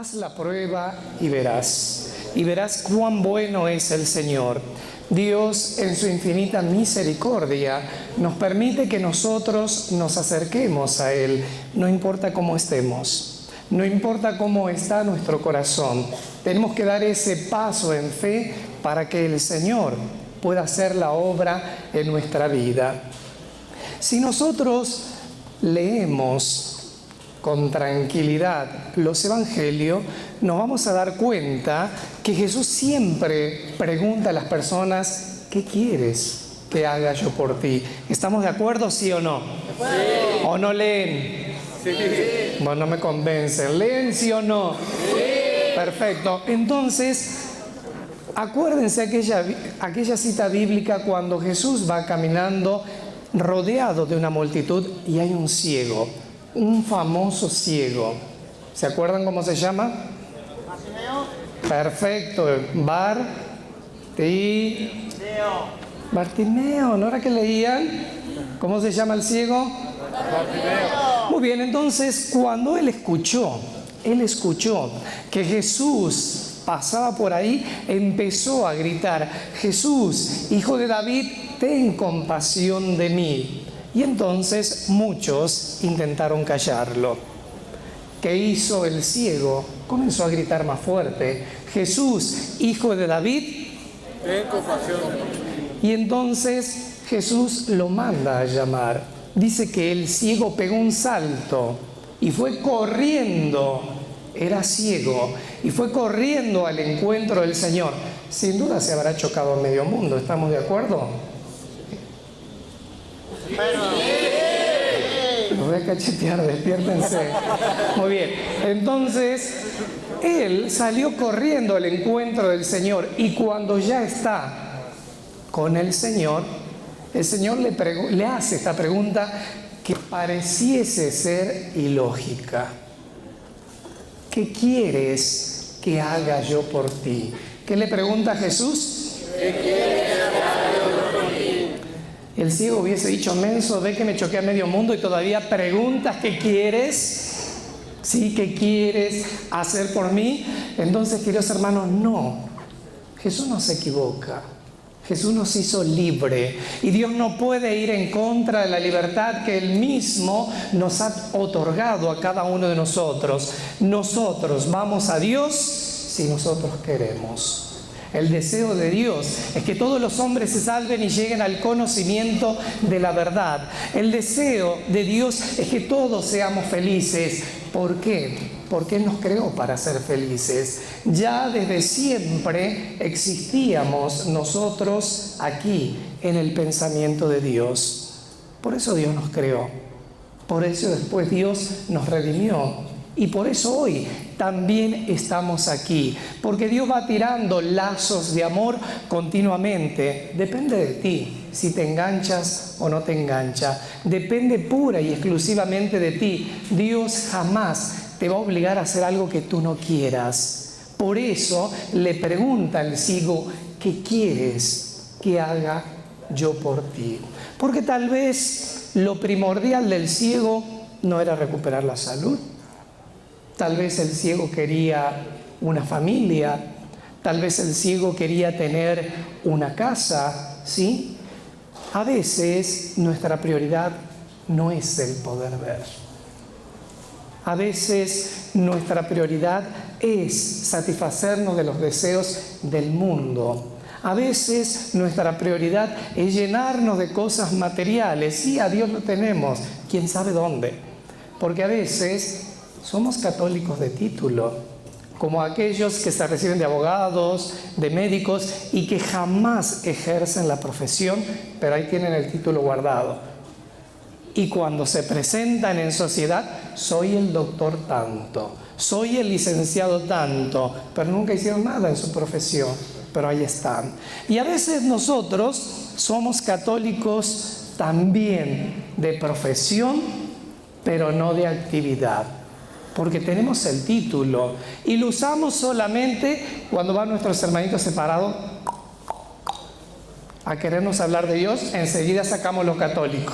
Haz la prueba y verás cuán bueno es el Señor. Dios, en su infinita misericordia, nos permite que nosotros nos acerquemos a Él, no importa cómo estemos, no importa cómo está nuestro corazón. Tenemos que dar ese paso en fe para que el Señor pueda hacer la obra en nuestra vida. Si nosotros leemos con tranquilidad los evangelios, nos vamos a dar cuenta que Jesús siempre pregunta a las personas: ¿qué quieres que haga yo por ti? ¿Estamos de acuerdo, sí o no? Sí. ¿O no leen? Sí. Bueno, no me convencen. ¿Leen sí o no? Sí. Perfecto. Entonces, acuérdense aquella cita bíblica cuando Jesús va caminando rodeado de una multitud y hay un ciego. Un famoso ciego. ¿Se acuerdan cómo se llama? Bartimeo. Perfecto. Bartimeo. ¿No era que leían? ¿Cómo se llama el ciego? Bartimeo. Muy bien, entonces cuando él escuchó que Jesús pasaba por ahí, empezó a gritar: Jesús, hijo de David, ten compasión de mí. Y entonces muchos intentaron callarlo. ¿Qué hizo el ciego? Comenzó a gritar más fuerte: Jesús, hijo de David, ten compasión de mí. Y entonces Jesús lo manda a llamar. Dice que el ciego pegó un salto y fue corriendo. Era ciego y fue corriendo al encuentro del Señor. Sin duda se habrá chocado medio mundo. ¿Estamos de acuerdo? Los voy a cachetear, despiértense. Muy bien. Entonces, él salió corriendo al encuentro del Señor y cuando ya está con el Señor le hace esta pregunta que pareciese ser ilógica. ¿Qué quieres que haga yo por ti? ¿Qué le pregunta a Jesús? ¿Qué quieres que haga yo por ti? El ciego hubiese dicho: menso, ve que me choqué a medio mundo y todavía preguntas qué quieres. ¿Sí? ¿Qué quieres hacer por mí? Entonces, queridos hermanos, no. Jesús no se equivoca. Jesús nos hizo libre y Dios no puede ir en contra de la libertad que Él mismo nos ha otorgado a cada uno de nosotros. Nosotros vamos a Dios si nosotros queremos. El deseo de Dios es que todos los hombres se salven y lleguen al conocimiento de la verdad. El deseo de Dios es que todos seamos felices. ¿Por qué? Porque Él nos creó para ser felices. Ya desde siempre existíamos nosotros aquí en el pensamiento de Dios. Por eso Dios nos creó. Por eso después Dios nos redimió. Y por eso hoy también estamos aquí, porque Dios va tirando lazos de amor continuamente. Depende de ti, si te enganchas o no te engancha. Depende pura y exclusivamente de ti. Dios jamás te va a obligar a hacer algo que tú no quieras. Por eso le pregunta al ciego: ¿qué quieres que haga yo por ti? Porque tal vez lo primordial del ciego no era recuperar la salud. Tal vez el ciego quería una familia, tal vez el ciego quería tener una casa, ¿sí? A veces nuestra prioridad no es el poder ver. A veces nuestra prioridad es satisfacernos de los deseos del mundo. A veces nuestra prioridad es llenarnos de cosas materiales. Sí, a Dios lo tenemos, quién sabe dónde. Porque a veces somos católicos de título, como aquellos que se reciben de abogados, de médicos y que jamás ejercen la profesión, pero ahí tienen el título guardado. Y cuando se presentan en sociedad: soy el doctor tanto, soy el licenciado tanto, pero nunca hicieron nada en su profesión, pero ahí están. Y a veces nosotros somos católicos también de profesión, pero no de actividad. Porque tenemos el título y lo usamos solamente cuando van nuestros hermanitos separados a querernos hablar de Dios. Enseguida sacamos lo católico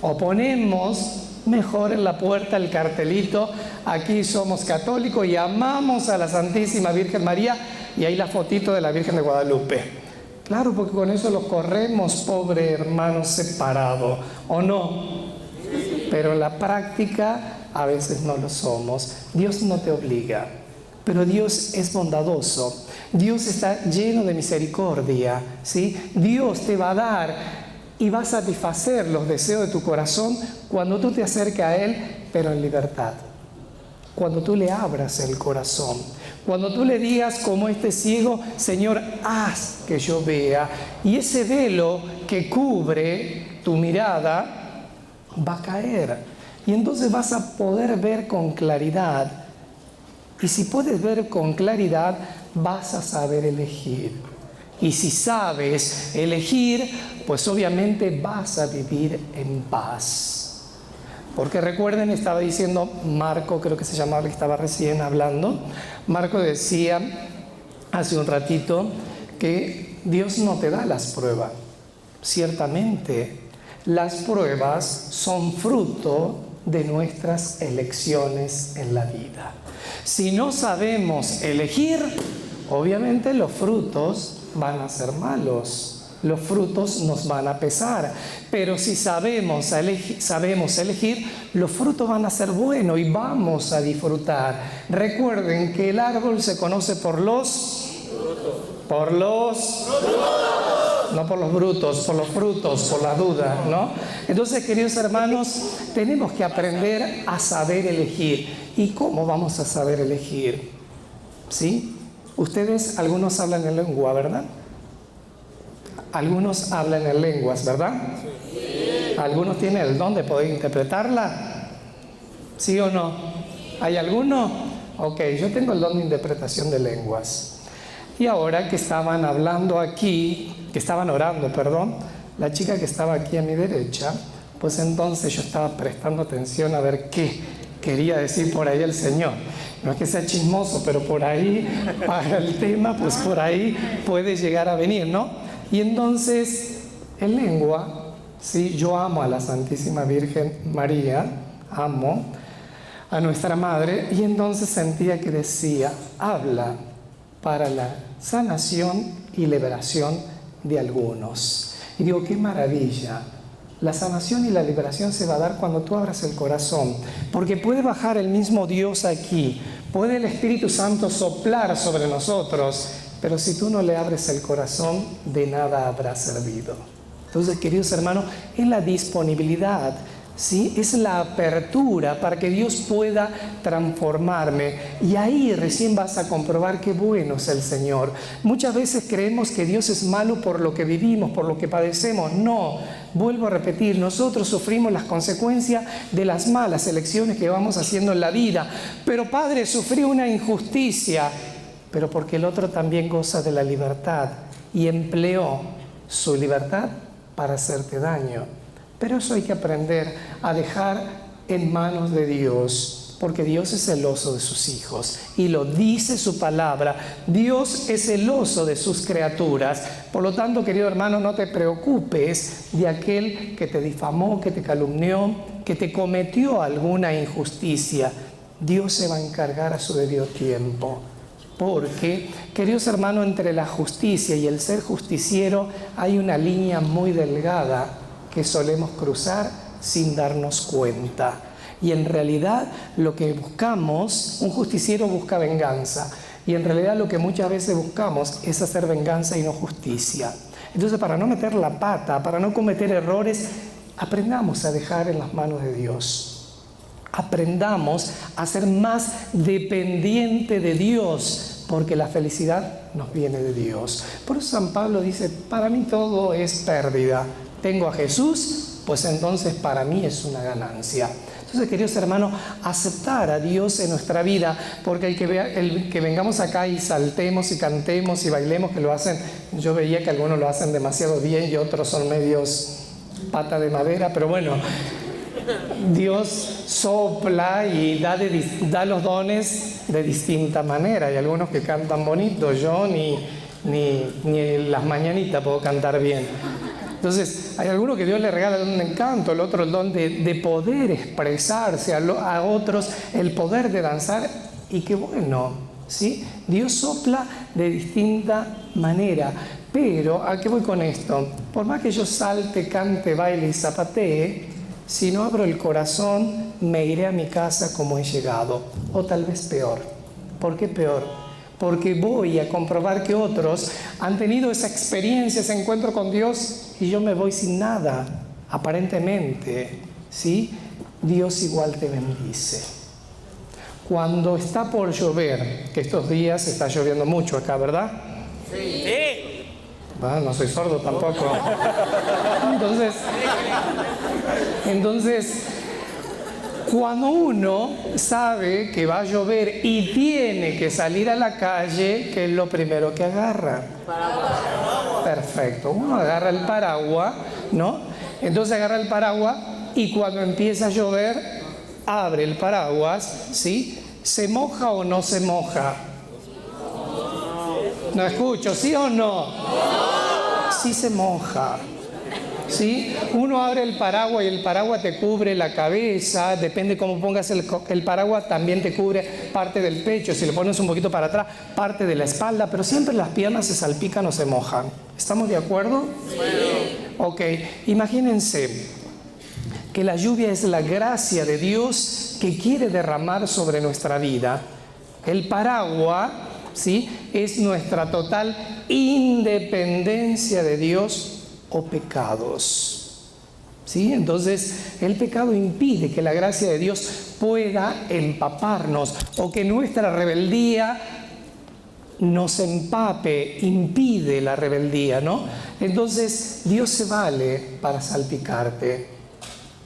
o ponemos mejor en la puerta el cartelito, aquí somos católicos y amamos a la Santísima Virgen María, y ahí la fotito de la Virgen de Guadalupe. Claro, porque con eso lo corremos, pobre hermano separado, ¿o no? Pero en la práctica a veces no lo somos. Dios no te obliga, pero Dios es bondadoso. Dios está lleno de misericordia, ¿sí? Dios te va a dar y va a satisfacer los deseos de tu corazón cuando tú te acerques a Él, pero en libertad. Cuando tú le abras el corazón, cuando tú le digas como este ciego, Señor, haz que yo vea. Y ese velo que cubre tu mirada va a caer. Y entonces vas a poder ver con claridad. Y si puedes ver con claridad, vas a saber elegir. Y si sabes elegir, pues obviamente vas a vivir en paz. Porque recuerden, estaba diciendo Marco, creo que se llamaba el que estaba recién hablando. Marco decía hace un ratito que Dios no te da las pruebas. Ciertamente, las pruebas son fruto de nuestras elecciones en la vida. Si no sabemos elegir, obviamente los frutos van a ser malos. Los frutos nos van a pesar, pero si sabemos elegir, los frutos van a ser buenos y vamos a disfrutar. Recuerden que el árbol se conoce por los no por los brutos, por los frutos, por la duda, ¿no? Entonces, queridos hermanos, tenemos que aprender a saber elegir. ¿Y cómo vamos a saber elegir? ¿Sí? Ustedes, algunos hablan en lengua, ¿verdad? Algunos hablan en lenguas, ¿verdad? Sí. ¿Algunos tienen el don de poder interpretarla? ¿Sí o no? ¿Hay alguno? Ok, yo tengo el don de interpretación de lenguas. Y ahora que estaban hablando aquí, que estaban orando, perdón, la chica que estaba aquí a mi derecha, pues entonces yo estaba prestando atención a ver qué quería decir por ahí el Señor. No es que sea chismoso, pero por ahí, para el tema, pues por ahí puede llegar a venir, ¿no? Y entonces, en lengua, ¿sí? Yo amo a la Santísima Virgen María, amo a nuestra Madre, y entonces sentía que decía, habla para la sanación y liberación de algunos. Y digo, qué maravilla. La sanación y la liberación se va a dar cuando tú abras el corazón, porque puede bajar el mismo Dios aquí, puede el Espíritu Santo soplar sobre nosotros, pero si tú no le abres el corazón, de nada habrá servido. Entonces, queridos hermanos, es la disponibilidad, ¿sí? Es la apertura para que Dios pueda transformarme. Y ahí recién vas a comprobar qué bueno es el Señor. Muchas veces creemos que Dios es malo por lo que vivimos, por lo que padecemos. No, vuelvo a repetir, nosotros sufrimos las consecuencias de las malas elecciones que vamos haciendo en la vida. Pero Padre, sufrí una injusticia, pero porque el otro también goza de la libertad y empleó su libertad para hacerte daño. Pero eso hay que aprender a dejar en manos de Dios, porque Dios es celoso de sus hijos y lo dice su palabra. Dios es celoso de sus criaturas. Por lo tanto, querido hermano, no te preocupes de aquel que te difamó, que te calumnió, que te cometió alguna injusticia. Dios se va a encargar a su debido tiempo. Porque, queridos hermanos, entre la justicia y el ser justiciero hay una línea muy delgada que solemos cruzar sin darnos cuenta. Y en realidad lo que buscamos, un justiciero busca venganza, y en realidad lo que muchas veces buscamos es hacer venganza y no justicia. Entonces, para no meter la pata, para no cometer errores, aprendamos a dejar en las manos de Dios. Aprendamos a ser más dependiente de Dios, porque la felicidad nos viene de Dios. Por eso San Pablo dice, para mí todo es pérdida. Tengo a Jesús, pues entonces para mí es una ganancia. Entonces, queridos hermanos, aceptar a Dios en nuestra vida, porque el que vengamos acá y saltemos y cantemos y bailemos, que lo hacen, yo veía que algunos lo hacen demasiado bien y otros son medios pata de madera, pero bueno, Dios sopla y da los dones de distinta manera. Hay algunos que cantan bonito, yo ni las mañanitas puedo cantar bien. Entonces, hay algunos que Dios le regala el don de encanto, el otro el don de poder expresarse, a otros el poder de danzar, y qué bueno, ¿sí? Dios sopla de distinta manera. Pero, ¿a qué voy con esto? Por más que yo salte, cante, baile y zapatee, si no abro el corazón, me iré a mi casa como he llegado, o tal vez peor. ¿Por qué peor? Porque voy a comprobar que otros han tenido esa experiencia, ese encuentro con Dios, y yo me voy sin nada, aparentemente, ¿sí? Dios igual te bendice. Cuando está por llover, que estos días está lloviendo mucho acá, ¿verdad? Sí. Bueno, no soy sordo tampoco. Entonces, cuando uno sabe que va a llover y tiene que salir a la calle, ¿qué es lo primero que agarra? Paraguas. Perfecto. Uno agarra el paraguas, ¿no? Entonces agarra el paraguas y cuando empieza a llover, abre el paraguas, ¿sí? ¿Se moja o no se moja? No escucho, ¿sí o no? Sí se moja. ¿Sí? Uno abre el paraguas y el paraguas te cubre la cabeza, depende cómo pongas el paraguas, también te cubre parte del pecho, si lo pones un poquito para atrás, parte de la espalda, pero siempre las piernas se salpican o se mojan. ¿Estamos de acuerdo? Sí. Ok, imagínense que la lluvia es la gracia de Dios que quiere derramar sobre nuestra vida. El paraguas, ¿sí?, es nuestra total independencia de Dios o pecados, ¿sí? Entonces, el pecado impide que la gracia de Dios pueda empaparnos, o que nuestra rebeldía nos empape, impide la rebeldía, ¿no? Entonces, Dios se vale para salpicarte.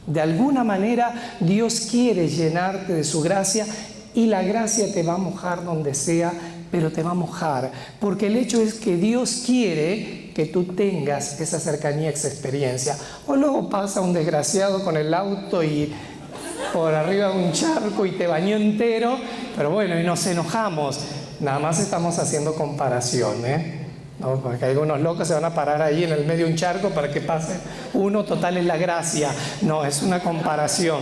De alguna manera, Dios quiere llenarte de su gracia, y la gracia te va a mojar donde sea, pero te va a mojar, porque el hecho es que Dios quiere que tú tengas esa cercanía, esa experiencia. O luego pasa un desgraciado con el auto y por arriba de un charco y te bañó entero, pero bueno, y nos enojamos. Nada más estamos haciendo comparación, ¿no? Porque algunos locos se van a parar ahí en el medio de un charco para que pase uno, total es la gracia. No, es una comparación,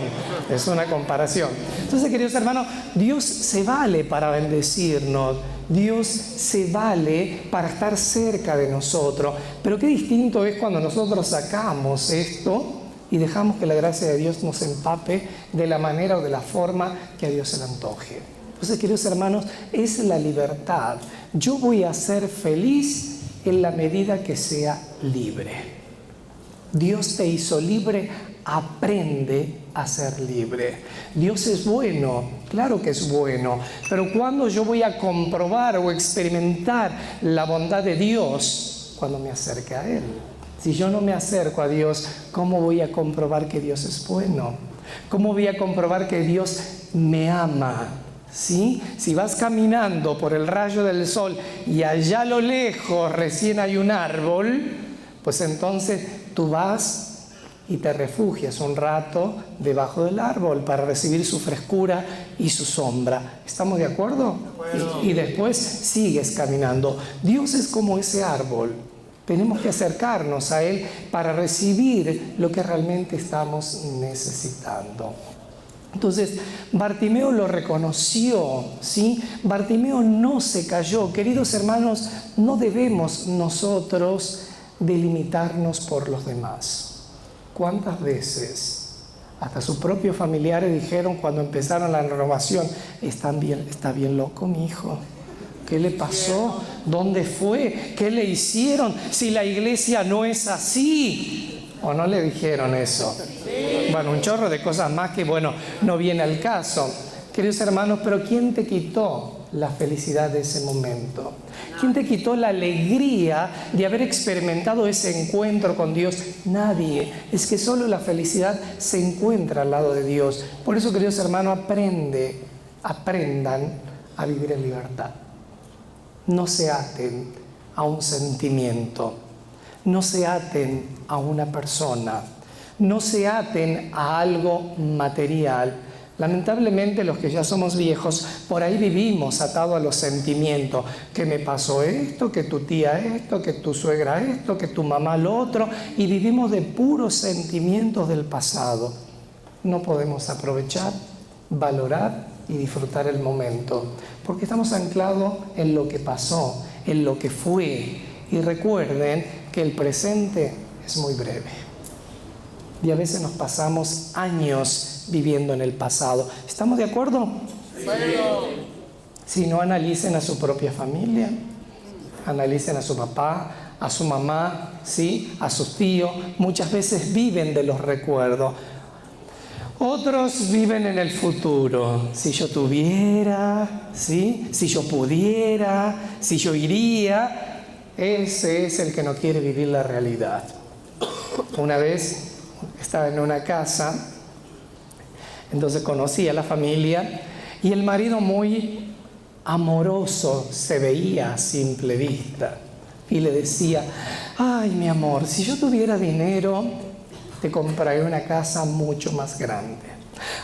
es una comparación. Entonces, queridos hermanos, Dios se vale para bendecirnos, Dios se vale para estar cerca de nosotros, pero qué distinto es cuando nosotros sacamos esto y dejamos que la gracia de Dios nos empape de la manera o de la forma que a Dios se le antoje. Entonces, queridos hermanos, es la libertad. Yo voy a ser feliz en la medida que sea libre. Dios te hizo libre, aprende a ser libre. Dios es bueno, claro que es bueno, pero cuando yo voy a comprobar o experimentar la bondad de Dios, cuando me acerque a Él. Si yo no me acerco a Dios, ¿cómo voy a comprobar que Dios es bueno? ¿Cómo voy a comprobar que Dios me ama? ¿Sí? Si vas caminando por el rayo del sol y allá a lo lejos recién hay un árbol, pues entonces tú vas y te refugias un rato debajo del árbol para recibir su frescura y su sombra. ¿Estamos de acuerdo? Y después sigues caminando. Dios es como ese árbol. Tenemos que acercarnos a Él para recibir lo que realmente estamos necesitando. Entonces, Bartimeo lo reconoció, ¿sí? Bartimeo no se cayó. Queridos hermanos, no debemos nosotros delimitarnos por los demás. ¿Cuántas veces hasta sus propios familiares dijeron cuando empezaron la renovación, está bien loco mi hijo? ¿Qué le pasó? ¿Dónde fue? ¿Qué le hicieron? Si la iglesia no es así. ¿O no le dijeron eso? Bueno, un chorro de cosas más que, bueno, no viene al caso. Queridos hermanos, pero ¿quién te quitó la felicidad de ese momento? ¿Quién te quitó la alegría de haber experimentado ese encuentro con Dios? Nadie. Es que solo la felicidad se encuentra al lado de Dios. Por eso, queridos hermanos, aprendan a vivir en libertad. No se aten a un sentimiento. No se aten a una persona. No se aten a algo material. Lamentablemente los que ya somos viejos, por ahí vivimos atados a los sentimientos. Que me pasó esto, que tu tía esto, que tu suegra esto, que tu mamá lo otro. Y vivimos de puros sentimientos del pasado. No podemos aprovechar, valorar y disfrutar el momento. Porque estamos anclados en lo que pasó, en lo que fue. Y recuerden que el presente es muy breve. Y a veces nos pasamos años viviendo en el pasado. ¿Estamos de acuerdo? Sí. Si no, analicen a su propia familia, analicen a su papá, a su mamá, ¿sí? A sus tíos. Muchas veces viven de los recuerdos. Otros viven en el futuro. Si yo tuviera, ¿sí? Si yo pudiera, si yo iría. Ese es el que no quiere vivir la realidad. Una vez estaba en una casa, entonces conocí a la familia y el marido muy amoroso se veía a simple vista y le decía: ay, mi amor, si yo tuviera dinero te compraría una casa mucho más grande.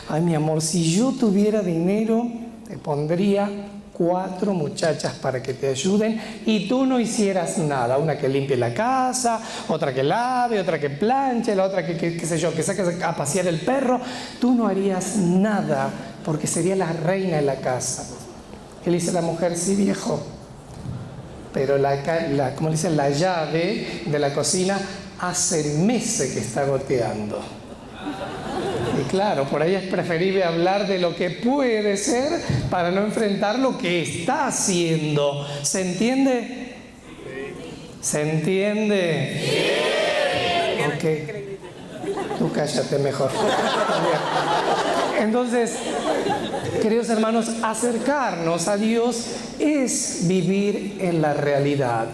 Ay, mi amor, si yo tuviera dinero te pondría 4 muchachas para que te ayuden y tú no hicieras nada. Una que limpie la casa, otra que lave, otra que planche, la otra que qué sé yo, que saque a pasear el perro. Tú no harías nada porque sería la reina de la casa. Y le dice la mujer: sí, viejo, pero como le dicen, la llave de la cocina hace meses que está goteando. Y claro, por ahí es preferible hablar de lo que puede ser para no enfrentar lo que está haciendo. ¿Se entiende? ¿Se entiende? Ok. Tú cállate mejor. Entonces, queridos hermanos, acercarnos a Dios es vivir en la realidad.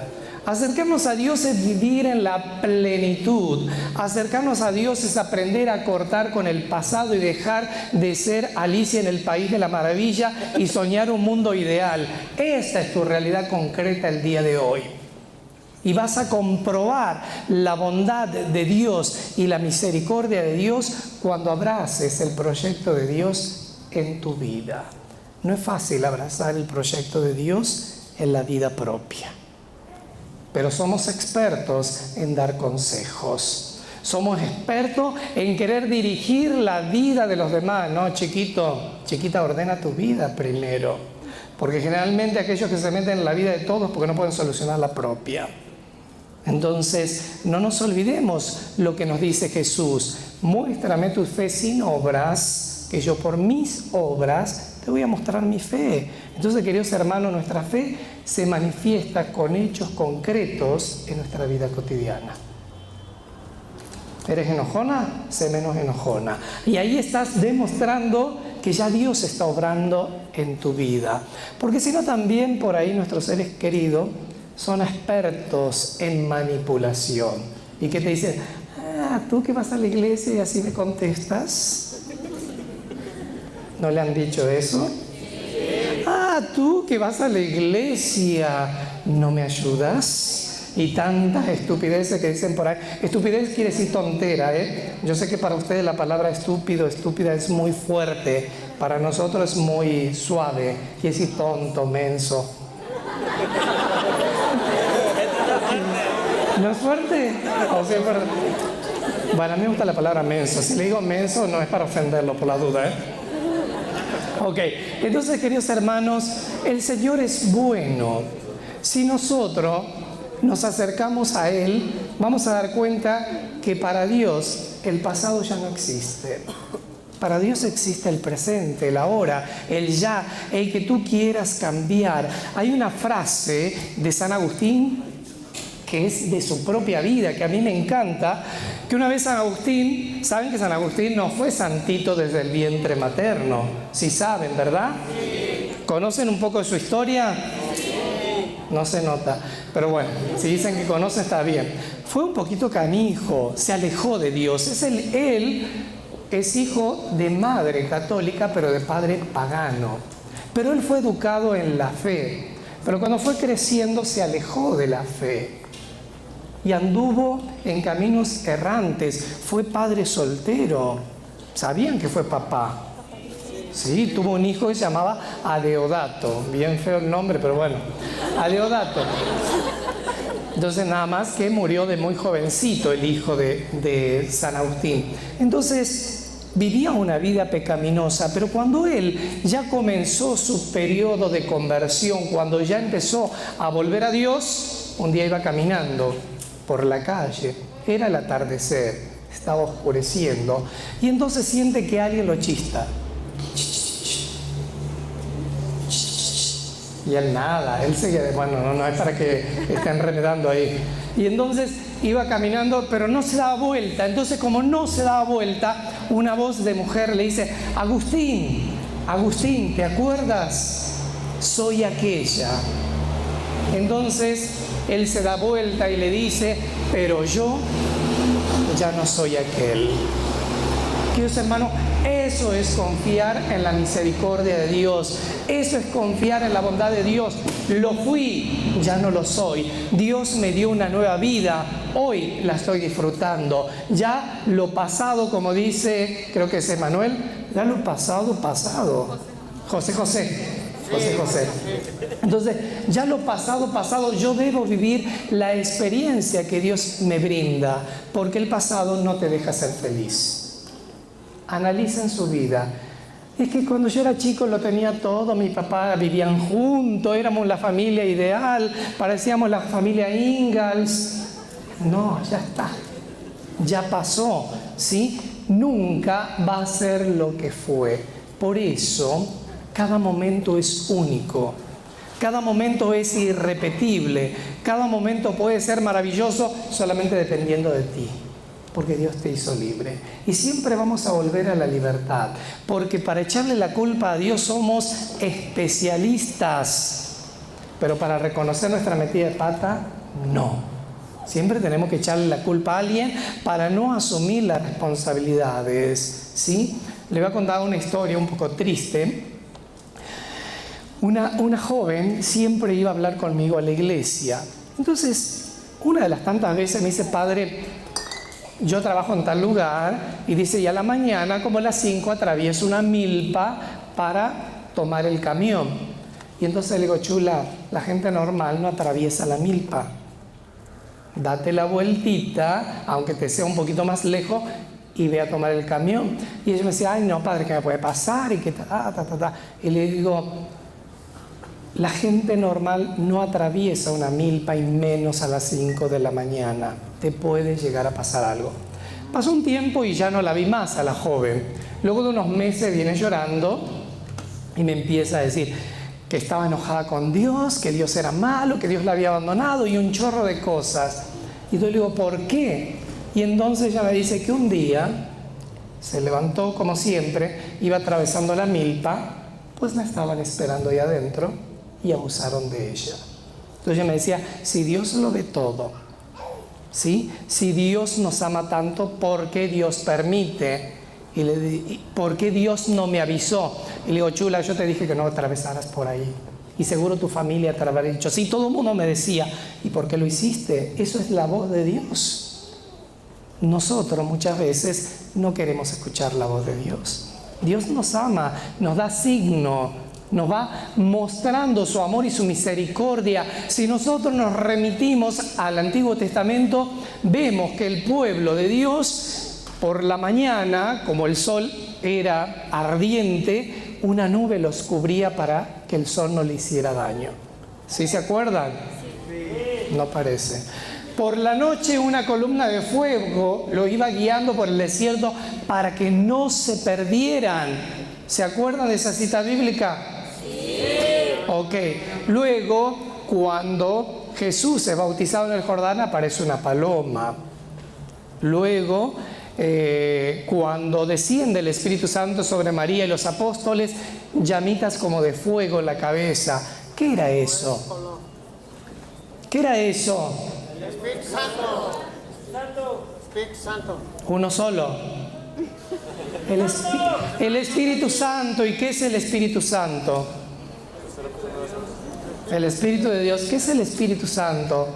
Acercarnos a Dios es vivir en la plenitud. Acercarnos a Dios es aprender a cortar con el pasado y dejar de ser Alicia en el País de la Maravilla y soñar un mundo ideal. Esta es tu realidad concreta el día de hoy. Y vas a comprobar la bondad de Dios y la misericordia de Dios cuando abraces el proyecto de Dios en tu vida. No es fácil abrazar el proyecto de Dios en la vida propia. Pero somos expertos en dar consejos. Somos expertos en querer dirigir la vida de los demás. No, chiquito, chiquita, ordena tu vida primero. Porque generalmente aquellos que se meten en la vida de todos porque no pueden solucionar la propia. Entonces, no nos olvidemos lo que nos dice Jesús. Muéstrame tu fe sin obras, que yo por mis obras te voy a mostrar mi fe. Entonces, queridos hermanos, nuestra fe se manifiesta con hechos concretos en nuestra vida cotidiana. ¿Eres enojona? Sé menos enojona. Y ahí estás demostrando que ya Dios está obrando en tu vida. Porque si no, también por ahí nuestros seres queridos son expertos en manipulación. ¿Y qué te dicen? Ah, tú que vas a la iglesia y así me contestas. ¿No le han dicho eso? Ah, tú que vas a la iglesia, ¿no me ayudas? Y tantas estupideces que dicen por ahí. Estupidez quiere decir tontera, ¿eh? Yo sé que para ustedes la palabra estúpido, estúpida es muy fuerte. Para nosotros es muy suave. Quiere decir tonto, menso. ¿No es fuerte? O sea, bueno, a mí me gusta la palabra menso. Si le digo menso, no es para ofenderlo, por la duda, ¿eh? Ok, entonces, queridos hermanos, el Señor es bueno. Si nosotros nos acercamos a Él, vamos a dar cuenta que para Dios el pasado ya no existe. Para Dios existe el presente, el ahora, el ya, el que tú quieras cambiar. Hay una frase de San Agustín que es de su propia vida, que a mí me encanta, que una vez San Agustín, saben que San Agustín no fue santito desde el vientre materno, sí saben, ¿verdad? ¿Conocen un poco de su historia? No se nota, pero bueno, si dicen que conocen está bien. Fue un poquito canijo, se alejó de Dios. Él es hijo de madre católica, pero de padre pagano. Pero él fue educado en la fe, pero cuando fue creciendo se alejó de la fe. Y anduvo en caminos errantes. Fue padre soltero. ¿Sabían que fue papá? Sí, tuvo un hijo que se llamaba Adeodato. Bien feo el nombre, pero bueno. Adeodato. Entonces nada más que murió de muy jovencito el hijo de San Agustín. Entonces vivía una vida pecaminosa, pero cuando él ya comenzó su periodo de conversión, cuando ya empezó a volver a Dios, un día iba caminando por la calle, era el atardecer, estaba oscureciendo, y entonces siente que alguien lo chista. Y él nada, él seguía, bueno, no es para que estén remedando ahí. Y entonces iba caminando, pero no se daba vuelta. Entonces, como no se daba vuelta, una voz de mujer le dice: Agustín, Agustín, ¿te acuerdas? Soy aquella. Entonces, él se da vuelta y le dice: pero yo ya no soy aquel. Queridos hermanos, eso es confiar en la misericordia de Dios. Eso es confiar en la bondad de Dios. Lo fui, ya no lo soy. Dios me dio una nueva vida. Hoy la estoy disfrutando. Ya lo pasado, como dice, creo que es Emanuel, ya lo pasado, pasado. José. Entonces, ya lo pasado, pasado, yo debo vivir la experiencia que Dios me brinda, porque el pasado no te deja ser feliz. Analicen su vida. Es que cuando yo era chico lo tenía todo, mi papá vivían juntos, éramos la familia ideal, parecíamos la familia Ingalls. No, ya está, ya pasó, ¿sí? Nunca va a ser lo que fue. Por eso, cada momento es único, cada momento es irrepetible, cada momento puede ser maravilloso solamente dependiendo de ti. Porque Dios te hizo libre. Y siempre vamos a volver a la libertad. Porque para echarle la culpa a Dios somos especialistas. Pero para reconocer nuestra metida de pata, no. Siempre tenemos que echarle la culpa a alguien para no asumir las responsabilidades. ¿Sí? Le voy a contar una historia un poco triste. Una joven siempre iba a hablar conmigo a la iglesia. Entonces, una de las tantas veces me dice: padre, yo trabajo en tal lugar, y dice, y a la mañana, como a las 5, atravieso una milpa para tomar el camión. Y entonces le digo: chula, la gente normal no atraviesa la milpa. Date la vueltita, aunque te sea un poquito más lejos, y ve a tomar el camión. Y ella me decía: ay, no, padre, ¿qué me puede pasar? Y que Y le digo: la gente normal no atraviesa una milpa, y menos a las 5 de la mañana. Te puede llegar a pasar algo. Pasó un tiempo y ya no la vi más a la joven. Luego de unos meses viene llorando y me empieza a decir que estaba enojada con Dios, que Dios era malo, que Dios la había abandonado y un chorro de cosas. Y yo le digo: ¿por qué? Y entonces ella me dice que un día se levantó como siempre, iba atravesando la milpa, pues la estaban esperando ahí adentro y abusaron de ella. Entonces ella me decía: si Dios lo ve todo, ¿sí? Si Dios nos ama tanto, ¿por qué Dios permite? ¿Por qué Dios no me avisó? Y le digo: chula, yo te dije que no atravesaras por ahí. Y seguro tu familia te habrá dicho. Sí, todo el mundo me decía. ¿Y por qué lo hiciste? Eso es la voz de Dios. Nosotros muchas veces no queremos escuchar la voz de Dios. Dios nos ama, nos da signo, nos va mostrando su amor y su misericordia. Si nosotros nos remitimos al Antiguo Testamento, vemos que el pueblo de Dios, por la mañana, como el sol era ardiente, una nube los cubría para que el sol no le hiciera daño. ¿Sí se acuerdan? No parece. Por la noche una columna de fuego lo iba guiando por el desierto para que no se perdieran. ¿Se acuerdan de esa cita bíblica? Ok, luego cuando Jesús es bautizado en el Jordán aparece una paloma. Luego cuando desciende el Espíritu Santo sobre María y los apóstoles, llamitas como de fuego en la cabeza. ¿Qué era eso? ¿Qué era eso? El Espíritu Santo. Espíritu Santo. Uno solo. El Espíritu Santo. ¿Y qué es el Espíritu Santo? El Espíritu de Dios. ¿Qué es el Espíritu Santo?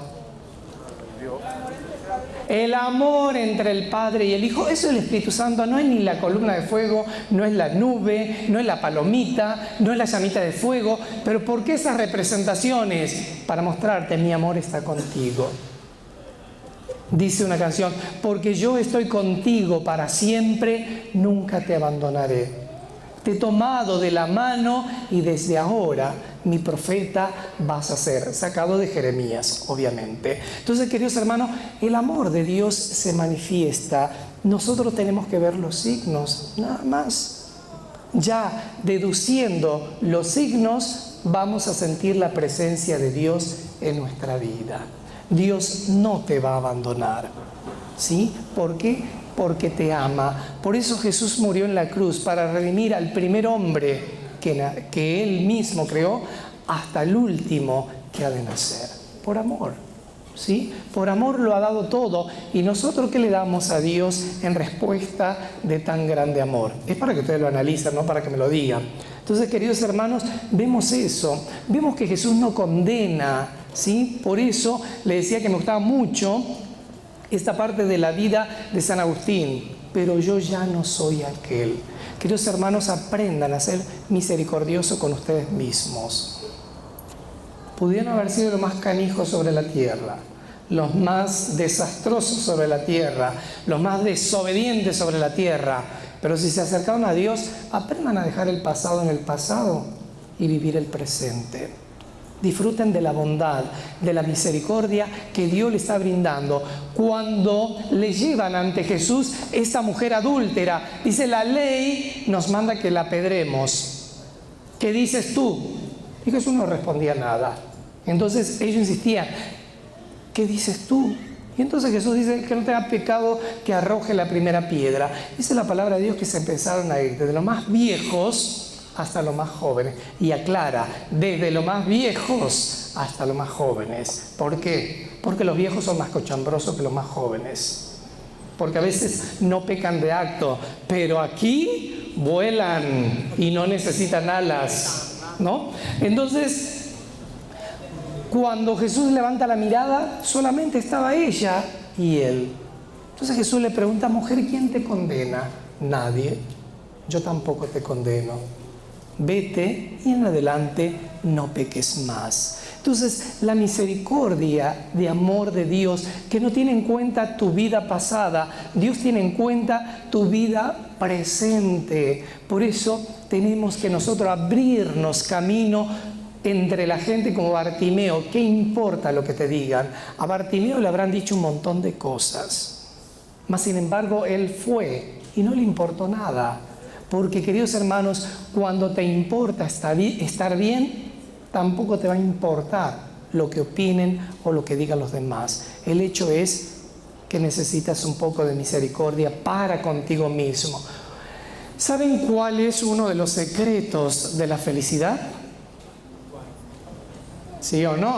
El amor entre el Padre y el Hijo, eso es el Espíritu Santo. No es ni la columna de fuego, no es la nube, no es la palomita, no es la llamita de fuego. Pero ¿por qué esas representaciones? Para mostrarte, mi amor está contigo. Dice una canción, porque yo estoy contigo para siempre, nunca te abandonaré. Te he tomado de la mano y desde ahora mi profeta vas a ser. Sacado de Jeremías, obviamente. Entonces, queridos hermanos, el amor de Dios se manifiesta. Nosotros tenemos que ver los signos, nada más. Ya deduciendo los signos, vamos a sentir la presencia de Dios en nuestra vida. Dios no te va a abandonar, ¿sí? ¿Por qué? Porque te ama. Por eso Jesús murió en la cruz, para redimir al primer hombre que Él mismo creó, hasta el último que ha de nacer. Por amor, ¿sí? Por amor lo ha dado todo. ¿Y nosotros qué le damos a Dios en respuesta de tan grande amor? Es para que ustedes lo analicen, no para que me lo digan. Entonces, queridos hermanos, vemos eso. Vemos que Jesús no condena, ¿sí? Por eso le decía que me gustaba mucho esta parte de la vida de San Agustín. Pero yo ya no soy aquel. Queridos hermanos, aprendan a ser misericordiosos con ustedes mismos. Pudieron haber sido los más canijos sobre la tierra, los más desastrosos sobre la tierra, los más desobedientes sobre la tierra. Pero si se acercaron a Dios, aprendan a dejar el pasado en el pasado y vivir el presente. Disfruten de la bondad, de la misericordia que Dios le está brindando. Cuando le llevan ante Jesús esta mujer adúltera, dice, la ley nos manda que la apedremos. ¿Qué dices tú? Y Jesús no respondía nada. Entonces ellos insistían, ¿qué dices tú? Y entonces Jesús dice, que no tenga pecado, que arroje la primera piedra. Esa es la palabra de Dios, que se empezaron a ir desde los más viejos hasta los más jóvenes. Y aclara, desde los más viejos hasta los más jóvenes. ¿Por qué? Porque los viejos son más cochambrosos que los más jóvenes. Porque a veces no pecan de acto, pero aquí vuelan y no necesitan alas, ¿no? Entonces, cuando Jesús levanta la mirada, solamente estaba ella y él. Entonces Jesús le pregunta, mujer, ¿quién te condena? Nadie. Yo tampoco te condeno. Vete y en adelante no peques más. Entonces, la misericordia de amor de Dios, que no tiene en cuenta tu vida pasada, Dios tiene en cuenta tu vida presente. Por eso tenemos que nosotros abrirnos camino entre la gente como Bartimeo. ¿Qué importa lo que te digan? A Bartimeo le habrán dicho un montón de cosas, mas sin embargo él fue y no le importó nada. Porque, queridos hermanos, cuando te importa estar bien, tampoco te va a importar lo que opinen o lo que digan los demás. El hecho es que necesitas un poco de misericordia para contigo mismo. ¿Saben cuál es uno de los secretos de la felicidad? ¿Sí o no?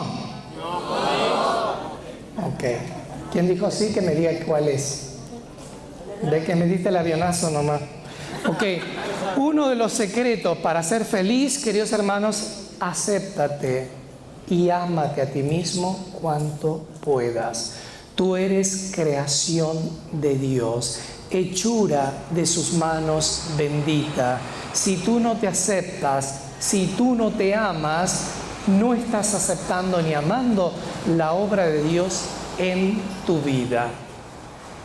Ok. ¿Quién dijo sí? Que me diga cuál es. De que me diste el avionazo nomás. Ok, uno de los secretos para ser feliz, queridos hermanos, acéptate y ámate a ti mismo cuanto puedas. Tú eres creación de Dios, hechura de sus manos bendita. Si tú no te aceptas, si tú no te amas, no estás aceptando ni amando la obra de Dios en tu vida.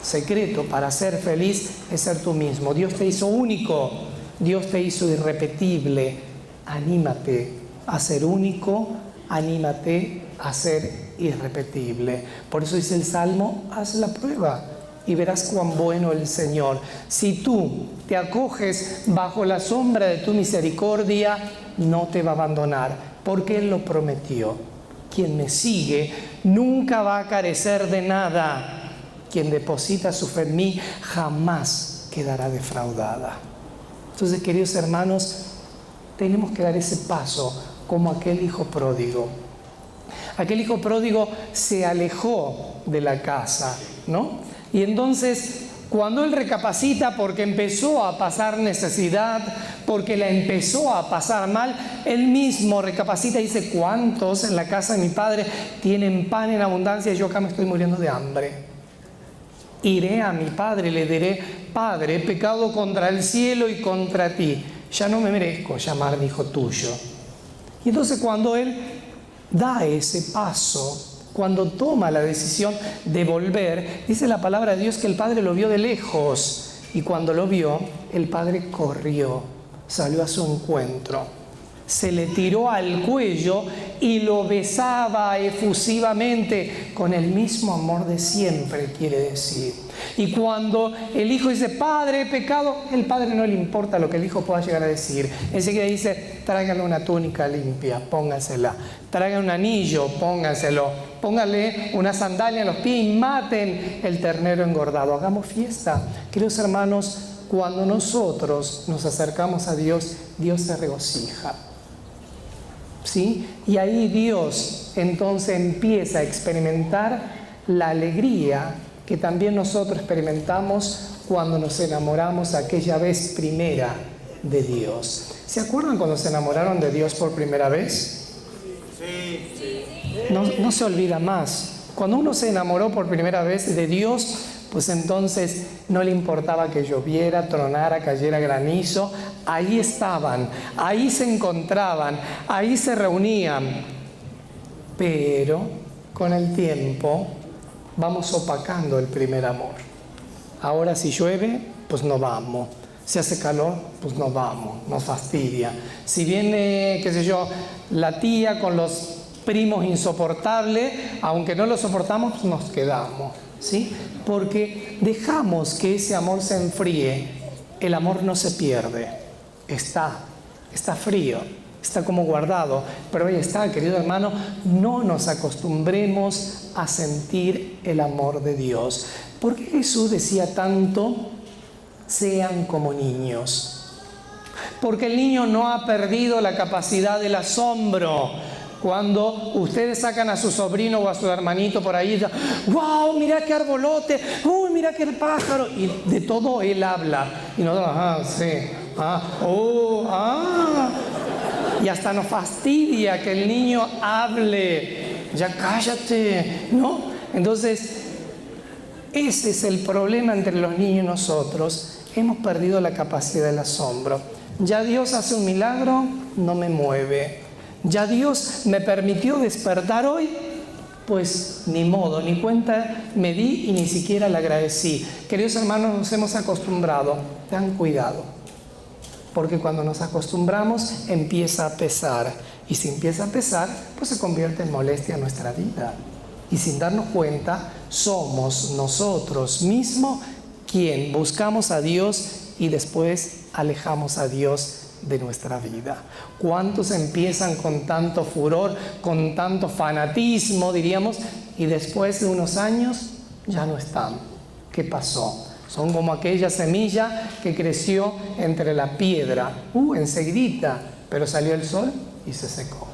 Secreto para ser feliz es ser tú mismo. Dios te hizo único, Dios te hizo irrepetible. Anímate a ser único, anímate a ser irrepetible. Por eso dice el Salmo, haz la prueba y verás cuán bueno el Señor. Si tú te acoges bajo la sombra de tu misericordia, no te va a abandonar, porque Él lo prometió. Quien me sigue nunca va a carecer de nada. Quien deposita su fe en mí jamás quedará defraudada. Entonces, queridos hermanos, tenemos que dar ese paso como aquel hijo pródigo. Aquel hijo pródigo se alejó de la casa, ¿no? Y entonces, cuando él recapacita porque empezó a pasar necesidad, porque la empezó a pasar mal, él mismo recapacita y dice, ¿cuántos en la casa de mi padre tienen pan en abundancia y yo acá me estoy muriendo de hambre? iré a mi padre y le diré: Padre, he pecado contra el cielo y contra ti, ya no me merezco llamarme hijo tuyo. Y entonces cuando él da ese paso, cuando toma la decisión de volver, dice la palabra de Dios que el padre lo vio de lejos, y cuando lo vio, el padre corrió, salió a su encuentro, se le tiró al cuello y lo besaba efusivamente, con el mismo amor de siempre, quiere decir. Y cuando el hijo dice: Padre, he pecado, el padre no le importa lo que el hijo pueda llegar a decir. Enseguida dice: tráiganle una túnica limpia, póngasela. Traigan un anillo, pónganselo. Pónganle una sandalia en los pies y maten el ternero engordado. Hagamos fiesta. Queridos hermanos, cuando nosotros nos acercamos a Dios, Dios se regocija. ¿Sí? Y ahí Dios entonces empieza a experimentar la alegría que también nosotros experimentamos cuando nos enamoramos aquella vez primera de Dios. ¿Se acuerdan cuando se enamoraron de Dios por primera vez? Sí. No se olvida más. Cuando uno se enamoró por primera vez de Dios, pues entonces no le importaba que lloviera, tronara, cayera granizo. Ahí estaban, ahí se encontraban, ahí se reunían. Pero con el tiempo vamos opacando el primer amor. Ahora si llueve, pues no vamos. Si hace calor, pues no vamos, nos fastidia. Si viene, qué sé yo, la tía con los primos insoportables, aunque no lo soportamos, pues nos quedamos, ¿sí? Porque dejamos que ese amor se enfríe. El amor no se pierde, está frío, está como guardado, pero ahí está, querido hermano. No nos acostumbremos a sentir el amor de Dios. ¿Por qué Jesús decía tanto: sean como niños? Porque el niño no ha perdido la capacidad del asombro. Cuando ustedes sacan a su sobrino o a su hermanito por ahí, ¡wow! Mira qué arbolote, ¡uy! Mira qué pájaro. Y de todo él habla. Y nosotros, sí, y hasta nos fastidia que el niño hable. Ya cállate, ¿no? Entonces, ese es el problema entre los niños y nosotros. Hemos perdido la capacidad del asombro. Ya Dios hace un milagro, no me mueve. Ya Dios me permitió despertar hoy, pues ni modo, ni cuenta me di y ni siquiera le agradecí. Queridos hermanos, nos hemos acostumbrado. Tengan cuidado, porque cuando nos acostumbramos empieza a pesar. Y si empieza a pesar, pues se convierte en molestia en nuestra vida. Y sin darnos cuenta, somos nosotros mismos quien buscamos a Dios y después alejamos a Dios de nuestra vida. ¿Cuántos empiezan con tanto furor, con tanto fanatismo, diríamos, y después de unos años ya no están? ¿Qué pasó? Son como aquella semilla que creció entre la piedra, enseguidita, pero salió el sol y se secó.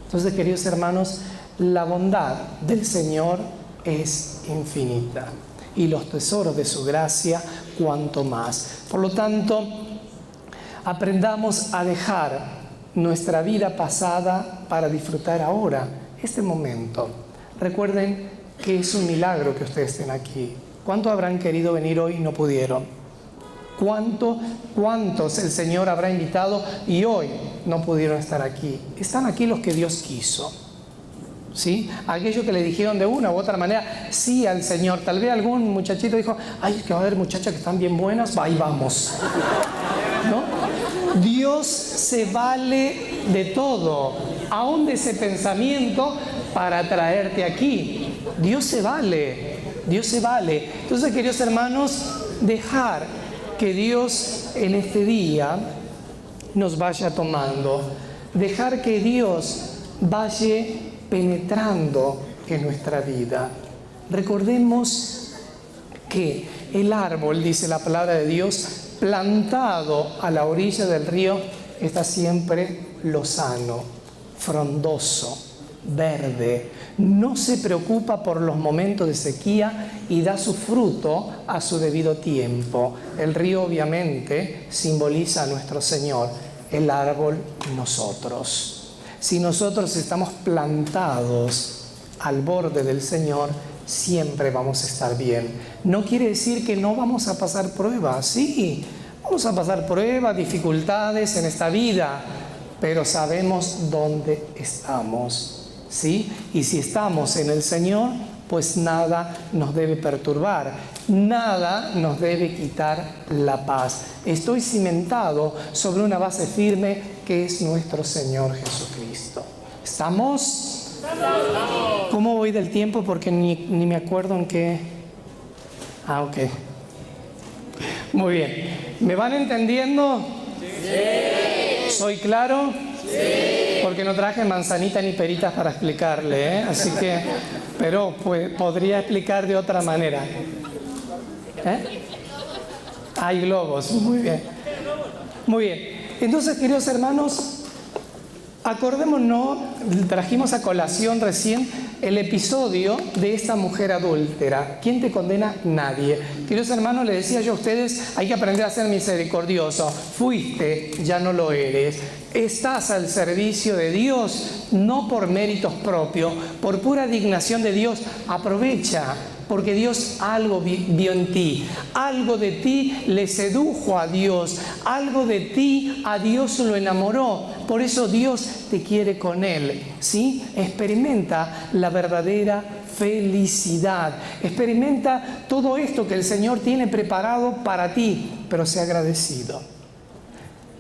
Entonces, queridos hermanos, la bondad del Señor es infinita y los tesoros de su gracia cuanto más. Por lo tanto, aprendamos a dejar nuestra vida pasada para disfrutar ahora, este momento. Recuerden que es un milagro que ustedes estén aquí. ¿Cuántos habrán querido venir hoy y no pudieron? ¿Cuántos el Señor habrá invitado y hoy no pudieron estar aquí? Están aquí los que Dios quiso, ¿sí? Aquellos que le dijeron de una u otra manera sí al Señor. Tal vez algún muchachito dijo: ay, es que va a haber muchachas que están bien buenas, ahí vamos, ¿no? Dios se vale de todo, aún de ese pensamiento, para traerte aquí. Dios se vale. Entonces, queridos hermanos, dejar que Dios en este día nos vaya tomando, dejar que Dios vaya penetrando en nuestra vida. Recordemos que el árbol, dice la palabra de Dios, plantado a la orilla del río, está siempre lozano, frondoso, verde. No se preocupa por los momentos de sequía y da su fruto a su debido tiempo. El río obviamente simboliza a nuestro Señor, el árbol nosotros. Si nosotros estamos plantados al borde del Señor, siempre vamos a estar bien. No quiere decir que no vamos a pasar pruebas. Sí, vamos a pasar pruebas, dificultades en esta vida, pero sabemos dónde estamos, ¿sí? Y si estamos en el Señor, pues nada nos debe perturbar, nada nos debe quitar la paz. Estoy cimentado sobre una base firme que es nuestro Señor Jesucristo. ¿Estamos? ¿Cómo voy del tiempo? Porque ni me acuerdo en qué... ok. Muy bien. ¿Me van entendiendo? Sí. ¿Soy claro? Sí. Porque no traje manzanita ni peritas para explicarle, ¿eh? Así que... pero pues, podría explicar de otra manera. Hay globos. Muy bien. Muy bien. Entonces, queridos hermanos, acordémonos, trajimos a colación recién el episodio de esta mujer adúltera. ¿Quién te condena? Nadie. Queridos hermanos, les decía yo a ustedes, hay que aprender a ser misericordioso. Fuiste, ya no lo eres. Estás al servicio de Dios, no por méritos propios, por pura dignación de Dios. Aprovecha, porque Dios algo vio en ti, algo de ti le sedujo a Dios, algo de ti a Dios lo enamoró. Por eso Dios te quiere con Él, ¿sí? Experimenta la verdadera felicidad. Experimenta todo esto que el Señor tiene preparado para ti, pero sé agradecido.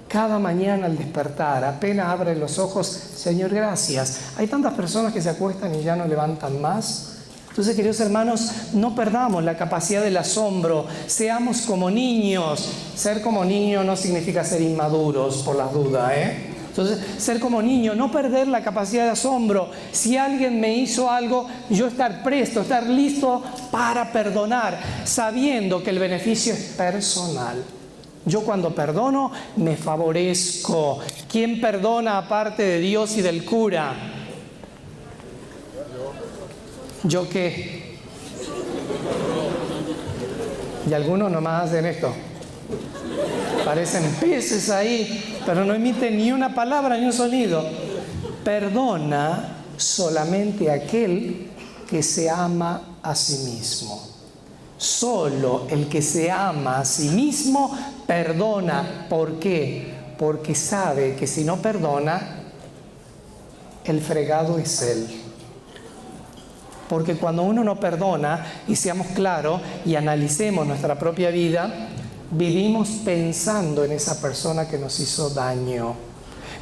Cada mañana al despertar, apenas abres los ojos, Señor, gracias. Hay tantas personas que se acuestan y ya no levantan más. Entonces, queridos hermanos, no perdamos la capacidad del asombro. Seamos como niños. Ser como niño no significa ser inmaduros, por las dudas, ¿eh? Entonces, ser como niño, no perder la capacidad de asombro. Si alguien me hizo algo, yo estar presto, estar listo para perdonar, sabiendo que el beneficio es personal. Yo cuando perdono, me favorezco. ¿Quién perdona aparte de Dios y del cura? ¿Yo qué? Y algunos nomás hacen esto. Parecen peces ahí, pero no emiten ni una palabra ni un sonido. Perdona solamente aquel que se ama a sí mismo. Solo el que se ama a sí mismo perdona. ¿Por qué? Porque sabe que si no perdona, el fregado es él. Porque cuando uno no perdona, y seamos claros y analicemos nuestra propia vida, vivimos pensando en esa persona que nos hizo daño.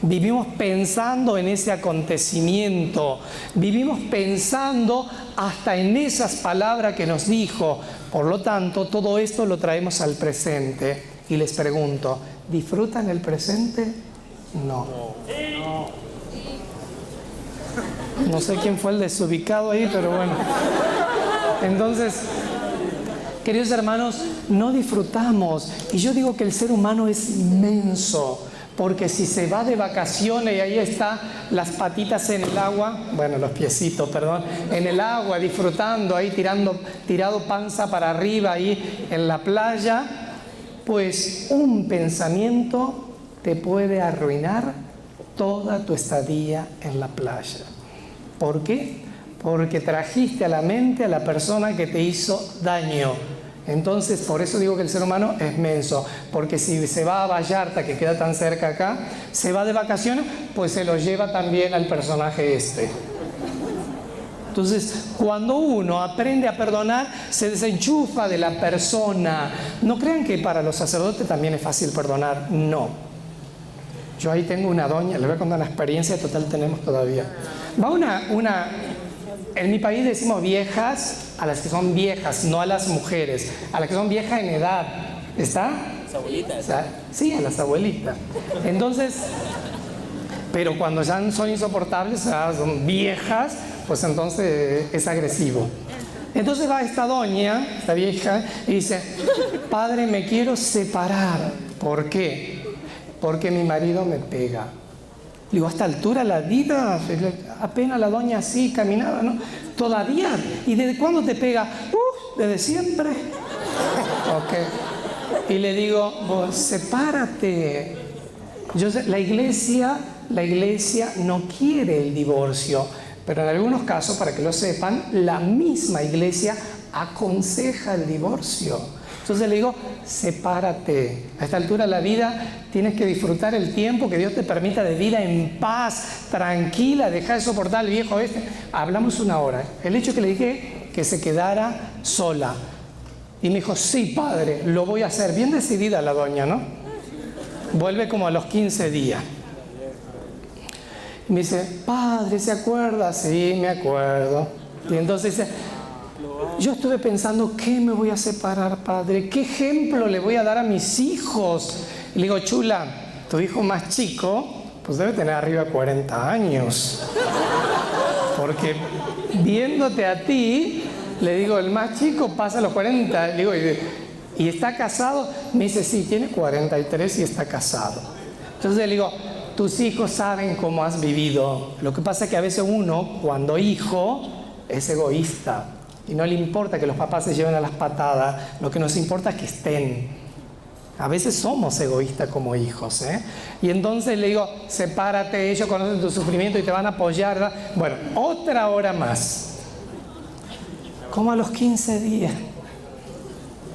Vivimos pensando en ese acontecimiento. Vivimos pensando hasta en esas palabras que nos dijo. Por lo tanto, todo esto lo traemos al presente. Y les pregunto, ¿disfrutan el presente? No. No sé quién fue el desubicado ahí, pero bueno. Entonces, queridos hermanos, no disfrutamos. Y yo digo que el ser humano es inmenso. Porque si se va de vacaciones y ahí está las patitas en el agua, bueno, los piecitos, perdón, en el agua, disfrutando ahí, tirado panza para arriba ahí en la playa, pues un pensamiento te puede arruinar toda tu estadía en la playa. ¿Por qué? Porque trajiste a la mente a la persona que te hizo daño. Entonces, por eso digo que el ser humano es menso, porque si se va a Vallarta, que queda tan cerca acá, se va de vacaciones, pues se lo lleva también al personaje este. Entonces, cuando uno aprende a perdonar, se desenchufa de la persona. No crean que para los sacerdotes también es fácil perdonar, no. Yo ahí tengo una doña, les voy a contar una experiencia, total tenemos todavía. Va en mi país decimos viejas a las que son viejas, no a las mujeres, a las que son viejas en edad. ¿Está? Las abuelitas. Sí, a las abuelitas. Entonces, pero cuando ya son insoportables, son viejas, pues entonces es agresivo. Entonces va esta doña, esta vieja, y dice, padre, me quiero separar. ¿Por qué? Porque mi marido me pega. Digo, a esta altura la vida, apenas la doña así caminaba, ¿no? Todavía. ¿Y desde cuándo te pega? Desde siempre. Ok. Y le digo, vos, sepárate. La iglesia no quiere el divorcio. Pero en algunos casos, para que lo sepan, la misma iglesia aconseja el divorcio. Entonces le digo, sepárate. A esta altura de la vida tienes que disfrutar el tiempo que Dios te permita de vida en paz, tranquila, deja de soportar al viejo este. Hablamos una hora. El hecho que le dije que se quedara sola. Y me dijo, sí, padre, lo voy a hacer. Bien decidida la doña, ¿no? Vuelve como a los 15 días. Y me dice, padre, ¿se acuerda? Sí, me acuerdo. Y entonces dice, yo estuve pensando, ¿qué me voy a separar, padre? ¿Qué ejemplo le voy a dar a mis hijos? Y le digo, chula, tu hijo más chico, pues debe tener arriba de 40 años. Porque viéndote a ti, le digo, el más chico pasa los 40. Le digo, ¿y está casado? Me dice, sí, tiene 43 y está casado. Entonces le digo, tus hijos saben cómo has vivido. Lo que pasa es que a veces uno, cuando hijo, es egoísta. Y no le importa que los papás se lleven a las patadas. Lo que nos importa es que estén. A veces somos egoístas como hijos, ¿eh? Y entonces le digo, sepárate, ellos conocen tu sufrimiento y te van a apoyar, ¿verdad? Bueno, otra hora más. Como a los 15 días.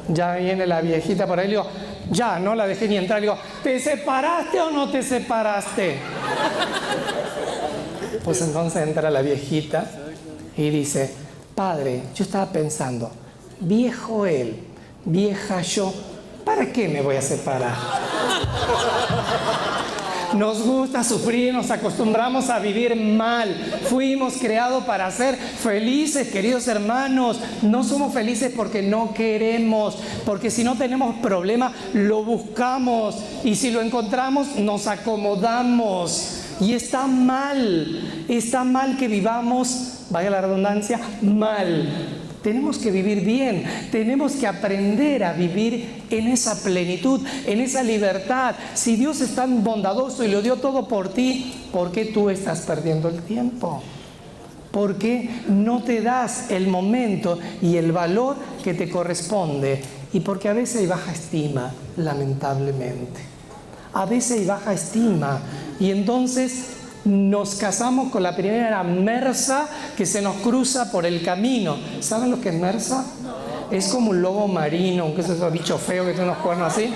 Ya viene la viejita por ahí, le digo, ya, no la dejé ni entrar. Le digo, ¿te separaste o no te separaste? Pues entonces entra la viejita y dice, padre, yo estaba pensando, viejo él, vieja yo, ¿para qué me voy a separar? Nos gusta sufrir, nos acostumbramos a vivir mal. Fuimos creados para ser felices, queridos hermanos. No somos felices porque no queremos, porque si no tenemos problema, lo buscamos. Y si lo encontramos, nos acomodamos. Y está mal que vivamos, vaya la redundancia, mal. Tenemos que vivir bien, tenemos que aprender a vivir en esa plenitud, en esa libertad. Si Dios es tan bondadoso y lo dio todo por ti, ¿por qué tú estás perdiendo el tiempo? ¿Por qué no te das el momento y el valor que te corresponde? Y porque a veces hay baja estima, lamentablemente. A veces hay baja estima y entonces nos casamos con la primera mersa que se nos cruza por el camino. ¿Saben lo que es mersa? Es como un lobo marino, que es ese bicho feo que tiene unos cuernos así.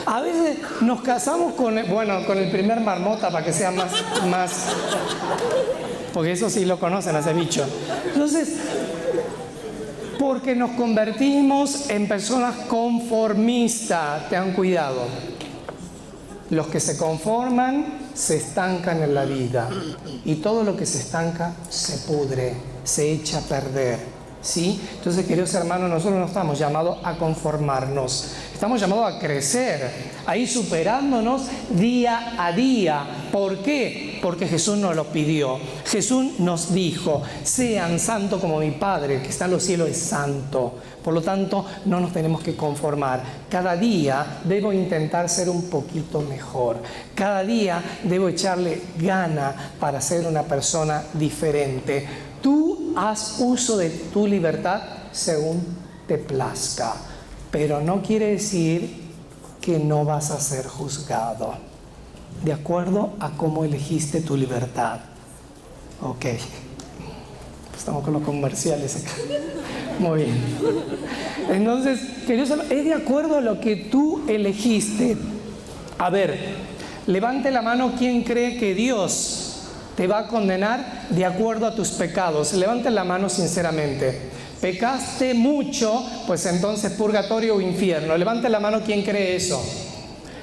A veces nos casamos con el primer marmota para que sea más... Porque eso sí lo conocen, ese bicho. Entonces, porque nos convertimos en personas conformistas. Tengan cuidado. Los que se conforman se estancan en la vida y todo lo que se estanca se pudre, se echa a perder, ¿sí? Entonces, queridos hermanos, nosotros no estamos llamados a conformarnos, estamos llamados a crecer, a ir superándonos día a día. ¿Por qué? Porque Jesús nos lo pidió. Jesús nos dijo, sean santos como mi Padre que está en los cielos es santo. Por lo tanto, no nos tenemos que conformar. Cada día debo intentar ser un poquito mejor. Cada día debo echarle gana para ser una persona diferente. Tú haz uso de tu libertad según te plazca, pero no quiere decir que no vas a ser juzgado, de acuerdo a cómo elegiste tu libertad. Ok. Estamos con los comerciales acá. Muy bien. Entonces, queridos hermanos, es de acuerdo a lo que tú elegiste. A ver, levante la mano quien cree que Dios te va a condenar de acuerdo a tus pecados. Levante la mano sinceramente. Pecaste mucho, pues entonces purgatorio o infierno. Levante la mano quien cree eso.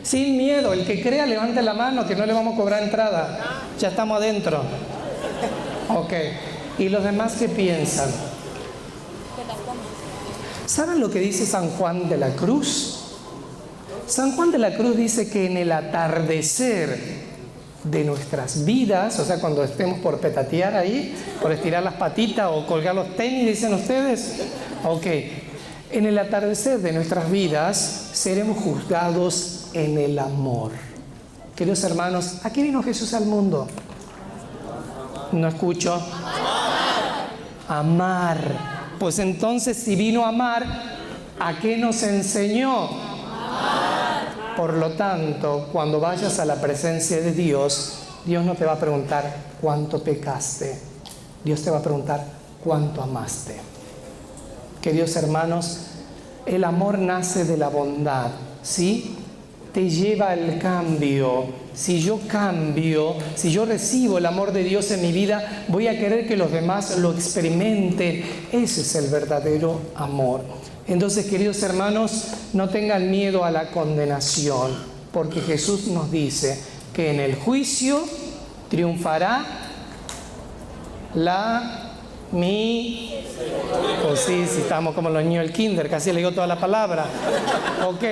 Sin miedo, el que crea, levante la mano, que no le vamos a cobrar entrada. Ya estamos adentro. Ok. ¿Y los demás qué piensan? ¿Saben lo que dice San Juan de la Cruz? San Juan de la Cruz dice que en el atardecer de nuestras vidas, o sea, cuando estemos por petatear ahí, por estirar las patitas o colgar los tenis, dicen ustedes, ok, en el atardecer de nuestras vidas seremos juzgados en el amor. Queridos hermanos, ¿a qué vino Jesús al mundo? No escucho. Amar. Pues entonces, si vino a amar, ¿a qué nos enseñó? Amar. Por lo tanto, cuando vayas a la presencia de Dios, Dios no te va a preguntar cuánto pecaste. Dios te va a preguntar cuánto amaste. Queridos hermanos, el amor nace de la bondad, ¿sí? Te lleva al cambio. Si yo cambio, si yo recibo el amor de Dios en mi vida, voy a querer que los demás lo experimenten. Ese es el verdadero amor. Entonces, queridos hermanos, no tengan miedo a la condenación, porque Jesús nos dice que en el juicio triunfará Pues sí, estamos como los niños del kinder, casi le digo toda la palabra. Ok.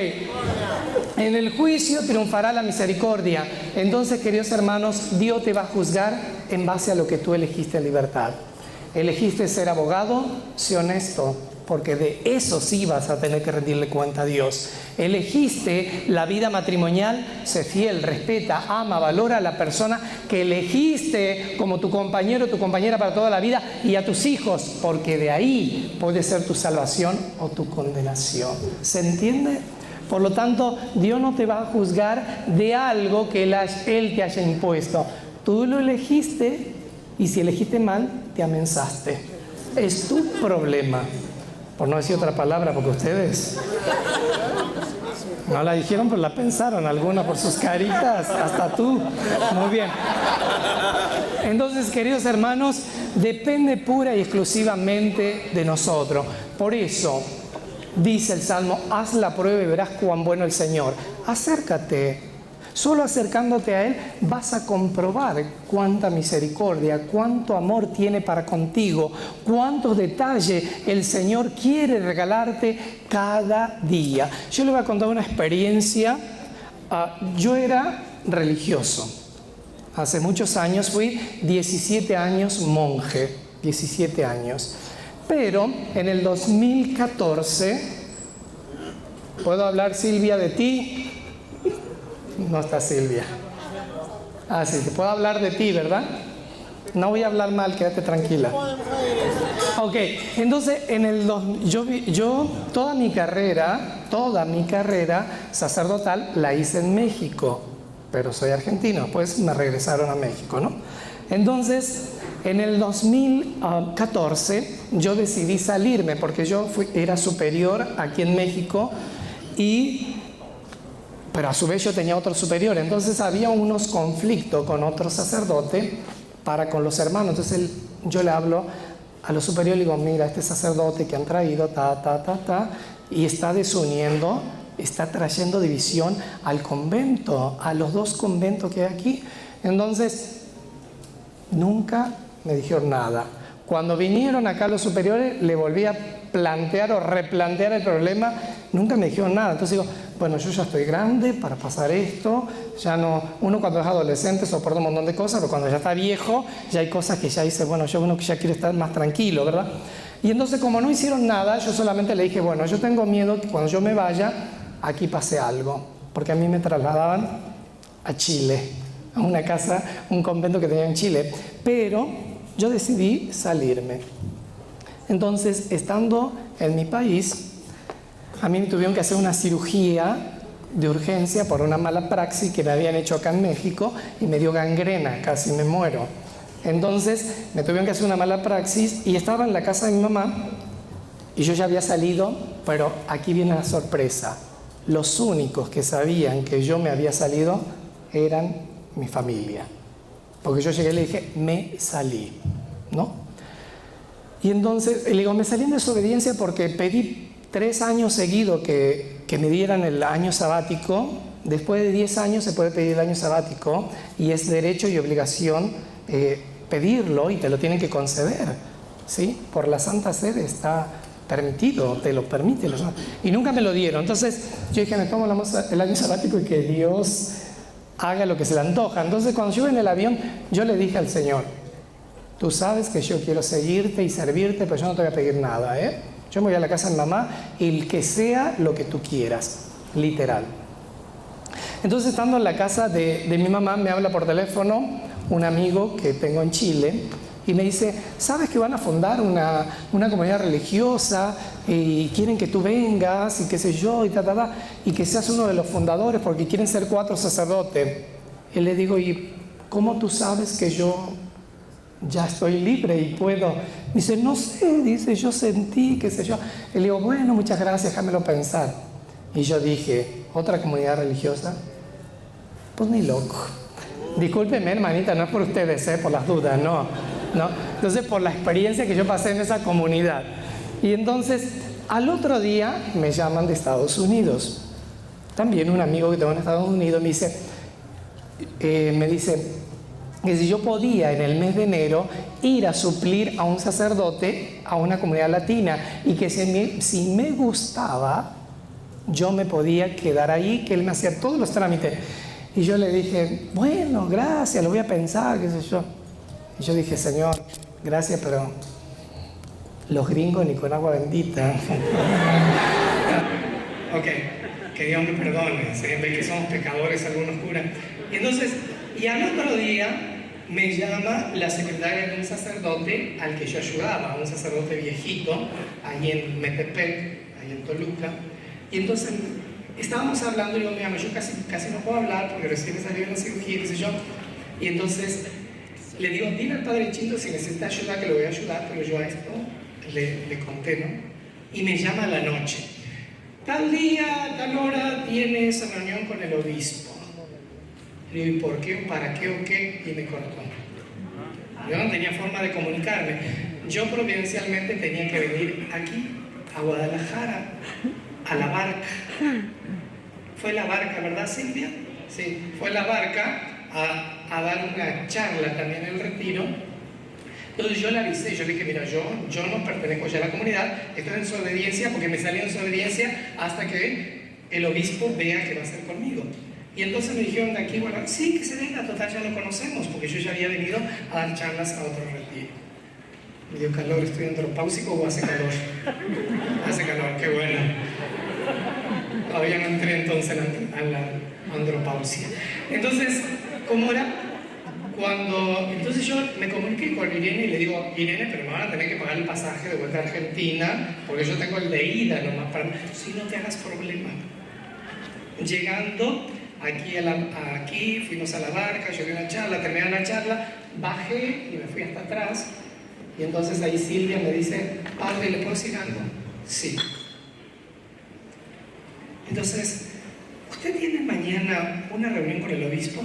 En el juicio triunfará la misericordia. Entonces, queridos hermanos, Dios te va a juzgar en base a lo que tú elegiste en libertad. Elegiste ser abogado, sé honesto, porque de eso sí vas a tener que rendirle cuenta a Dios. Elegiste la vida matrimonial, sé fiel, respeta, ama, valora a la persona que elegiste como tu compañero o tu compañera para toda la vida, y a tus hijos, porque de ahí puede ser tu salvación o tu condenación. ¿Se entiende? Por lo tanto, Dios no te va a juzgar de algo que Él te haya impuesto. Tú lo elegiste, y si elegiste mal, te amenazaste. Es tu problema. Por no decir otra palabra, porque ustedes no la dijeron, pero la pensaron alguna por sus caritas, hasta tú. Muy bien. Entonces, queridos hermanos, depende pura y exclusivamente de nosotros. Por eso, dice el Salmo, haz la prueba y verás cuán bueno el Señor. Acércate. Solo acercándote a Él vas a comprobar cuánta misericordia, cuánto amor tiene para contigo, cuántos detalles el Señor quiere regalarte cada día. Yo le voy a contar una experiencia. Yo era religioso. Hace muchos años fui 17 años monje, 17 años. Pero en el 2014, ¿puedo hablar, Silvia, de ti? No está Silvia. Sí, te puedo hablar de ti, ¿verdad? No voy a hablar mal, quédate tranquila. Ok, entonces yo toda mi carrera sacerdotal la hice en México, pero soy argentino, pues me regresaron a México, ¿no? Entonces, en el 2014 yo decidí salirme, porque era superior aquí en México, pero a su vez yo tenía otro superior. Entonces había unos conflictos con otro sacerdote con los hermanos. Entonces yo le hablo a los superiores y le digo, mira, este sacerdote que han traído, y está desuniendo, está trayendo división al convento, a los dos conventos que hay aquí. Entonces, nunca me dijeron nada. Cuando vinieron acá los superiores, le volví a plantear o replantear el problema, nunca me dijeron nada. Entonces digo, bueno, yo ya estoy grande para pasar esto, ya no, uno cuando es adolescente soporta un montón de cosas, pero cuando ya está viejo, ya hay cosas que ya dice, bueno, uno que ya quiere estar más tranquilo, ¿verdad? Y entonces, como no hicieron nada, yo solamente le dije, bueno, yo tengo miedo que cuando yo me vaya, aquí pase algo, porque a mí me trasladaban a Chile, a una casa, un convento que tenía en Chile, pero yo decidí salirme. Entonces, estando en mi país, a mí me tuvieron que hacer una cirugía de urgencia por una mala praxis que me habían hecho acá en México, y me dio gangrena, casi me muero. Entonces, me tuvieron que hacer una mala praxis y estaba en la casa de mi mamá, y yo ya había salido, pero aquí viene la sorpresa. Los únicos que sabían que yo me había salido eran mi familia. Porque yo llegué y le dije, me salí, ¿no? Y entonces, le digo, me salí en desobediencia porque pedí 3 años seguidos que me dieran el año sabático. Después de 10 años se puede pedir el año sabático, y es derecho y obligación pedirlo, y te lo tienen que conceder, ¿sí? Por la Santa Sede está permitido, te lo permite. Y nunca me lo dieron. Entonces yo dije, me tomo el año sabático y que Dios haga lo que se le antoja. Entonces, cuando yo iba en el avión, yo le dije al Señor, tú sabes que yo quiero seguirte y servirte, pero yo no te voy a pedir nada, ¿eh? Yo me voy a la casa de mamá, y el que sea lo que tú quieras, literal. Entonces, estando en la casa de mi mamá, me habla por teléfono un amigo que tengo en Chile, y me dice, ¿sabes que van a fundar una comunidad religiosa y quieren que tú vengas y qué sé yo y y que seas uno de los fundadores porque quieren ser 4 sacerdotes? Y le digo, ¿y ¿cómo tú sabes que yo ya estoy libre y puedo? Dice, no sé, dice, yo sentí, qué sé yo. Y le digo, bueno, muchas gracias, déjamelo pensar. Y yo dije, ¿otra comunidad religiosa? Pues ni loco. Discúlpeme, hermanita, no es por ustedes, por las dudas, no. Entonces, por la experiencia que yo pasé en esa comunidad. Y entonces, al otro día me llaman de Estados Unidos. También un amigo que tengo en Estados Unidos me dice que si yo podía en el mes de enero ir a suplir a un sacerdote a una comunidad latina y que si me gustaba, yo me podía quedar ahí, que él me hacía todos los trámites. Y yo le dije, bueno, gracias, lo voy a pensar, qué sé yo. Y yo dije, Señor, gracias, pero los gringos ni con agua bendita. Ok, que Dios me perdone, ve que somos pecadores algunos curas. Y entonces, y al otro día me llama la secretaria de un sacerdote al que yo ayudaba, un sacerdote viejito, ahí en Metepec, ahí en Toluca. Y entonces estábamos hablando y yo, mira, yo casi no puedo hablar porque recién me salió de la cirugía, qué sé yo. Y entonces le digo, dile al padre Chinto si necesita ayuda, que lo voy a ayudar, pero yo a esto le conté, ¿no? Y me llama a la noche. Tal día, tal hora, tienes reunión con el obispo. Le digo, ¿y por qué? ¿Para qué o qué? Y me cortó. Yo no tenía forma de comunicarme. Yo providencialmente tenía que venir aquí, a Guadalajara, a la Barca. Fue la Barca, ¿verdad, Silvia? Sí, fue la Barca a dar una charla también en el retiro. Entonces yo le avisé, yo le dije, mira, yo no pertenezco ya a la comunidad, estoy en desobediencia porque me salí en desobediencia hasta que el obispo vea qué va a hacer conmigo. Y entonces me dijeron de aquí, bueno, sí, que se venga, total, ya lo conocemos, porque yo ya había venido a dar charlas a otro retiro. Me dio calor, ¿estoy andropáusico o hace calor? Hace calor, qué bueno. Todavía no entré entonces a la andropausia. Entonces, ¿cómo era? Entonces yo me comuniqué con Irene y le digo, Irene, pero me van a tener que pagar el pasaje de vuelta a Argentina, porque yo tengo el de ida nomás para... Si no te hagas problema. Llegando aquí, fuimos a la Barca, yo di una charla, terminé la charla, bajé y me fui hasta atrás. Y entonces ahí Silvia me dice, padre, ¿le puedo decir algo? Sí. Entonces, ¿usted tiene mañana una reunión con el obispo?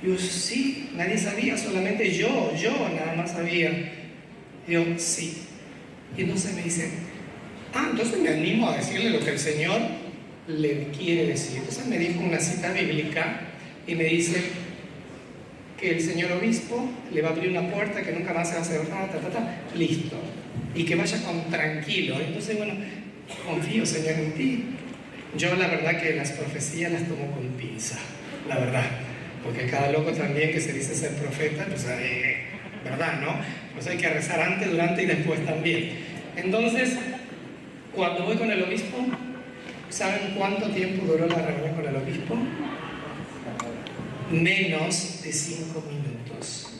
Yo, sí, nadie sabía, solamente yo nada más sabía. Yo, sí. Y entonces me dice, entonces me animo a decirle lo que el Señor le quiere decir. Entonces me dijo una cita bíblica y me dice que el señor obispo le va a abrir una puerta que nunca más se va a cerrar, listo. Y que vaya tranquilo. Entonces, bueno, confío, Señor, en ti. Yo la verdad que las profecías las tomo con pinza, la verdad. Porque cada loco también que se dice ser profeta, pues, ¿verdad, no? Pues hay que rezar antes, durante y después también. Entonces, cuando voy con el obispo, ¿saben cuánto tiempo duró la reunión con el obispo? Menos de 5 minutos.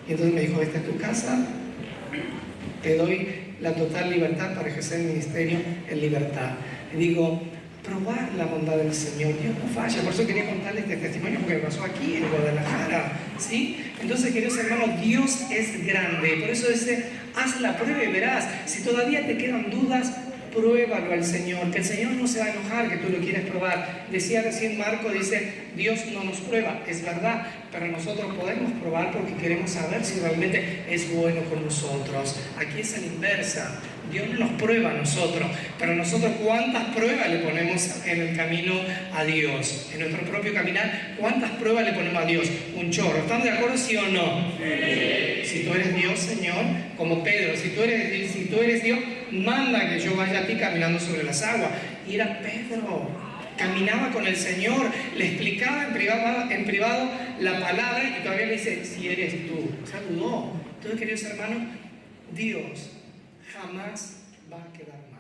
Y entonces me dijo, esta es tu casa, te doy la total libertad para ejercer el ministerio en libertad. Le digo, probar la bondad del Señor, Dios no falla. Por eso quería contarles este testimonio, porque me pasó aquí en Guadalajara, ¿sí? Entonces, queridos hermanos, Dios es grande. Por eso dice, haz la prueba y verás. Si todavía te quedan dudas, pruébalo al Señor, que el Señor no se va a enojar que tú lo quieres probar. Decía recién Marco, dice, Dios no nos prueba, es verdad, pero nosotros podemos probar porque queremos saber si realmente es bueno con nosotros. Aquí es a la inversa, Dios no nos prueba a nosotros, pero nosotros cuántas pruebas le ponemos en el camino a Dios, en nuestro propio caminar, cuántas pruebas le ponemos a Dios, un chorro. ¿Están de acuerdo, sí o no? Sí. Si tú eres Dios, Señor, como Pedro, si tú eres Dios, manda que yo vaya a ti caminando sobre las aguas. Y era Pedro, caminaba con el Señor, le explicaba en privado la palabra y todavía le dice, si eres tú. O sea, dudó. Entonces, queridos hermanos, Dios jamás va a quedar mal.